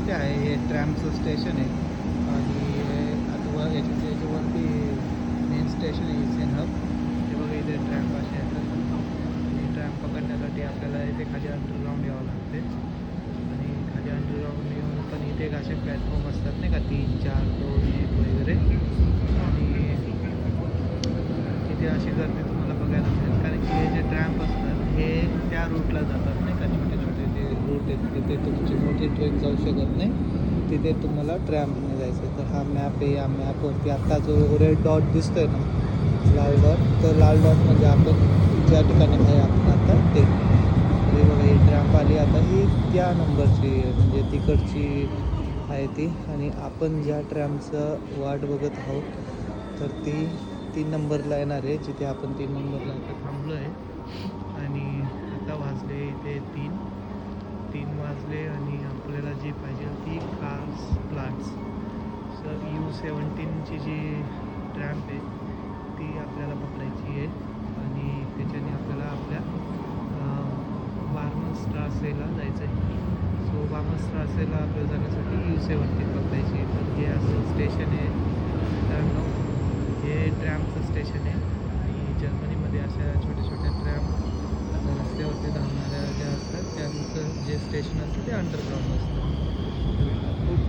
इथे आहे हे ट्रॅमचं स्टेशन आहे आणि आता याच्यावरती मेन स्टेशन आहे इसेन हब. हे बघा इथे ट्रॅम असे येतात आणि ट्रॅम पकडण्यासाठी आपल्याला इथे खाली अंडरग्राऊंड यावं लागते आणि खाली अंडरग्राऊंड येऊन पण इथे असे प्लॅटफॉर्म असतात नाही का 3, 4, 2, 1 वगैरे आणि तिथे अशी गर्दी तुम्हाला बघायला मिळेल कारण की हे जे ट्रॅम्प असतात हे त्या रूटला जातात नाही का. छोटे छोटे जे रूट आहेत तिथे तुमची मोठी ट्रेन जाऊ शकत नाही, तिथे तुम्हाला ट्रॅम्पने जायचं. तर हा मॅप आहे, या मॅपवरती आत्ता जो रेड डॉट दिसतोय ना, लाल डॉट, तर लाल डॉट म्हणजे आपण ज्या ठिकाणी आहे आपण आता ते. हे बघा ही ट्रॅम्प आली आता, ही त्या नंबरची म्हणजे तिकडची आहे ती आणि आपण ज्या ट्रॅम्पचं वाट बघत आहोत तर ती 3 नंबरला येणार आहे, जिथे आपण 3 नंबरला आता थांबलो आहे. आणि आता वाजले इथे 3 वाजले आणि आपल्याला जी पाहिजे ती कार्स प्लांट्स सर U17ची जी ट्रॅम्प आहे ती आपल्याला पकडायची आहे आणि त्याच्याने आपल्याला आपल्या वार्मनस्ट्रासेला जायचं आहे. सो वार्मनस्ट्रासेला आपल्याला जाण्यासाठी U17 पकडायची आहे. तर हे असं स्टेशन आहे मित्रांनो, हे ट्रॅमचं स्टेशन आहे आणि जर्मनीमध्ये अशा छोट्या छोट्या ट्रॅम रस्त्यावरती धावणाऱ्या ज्या असतात त्यांचं जे स्टेशन असतं ते अंडरग्राऊंड असतं. तर खूप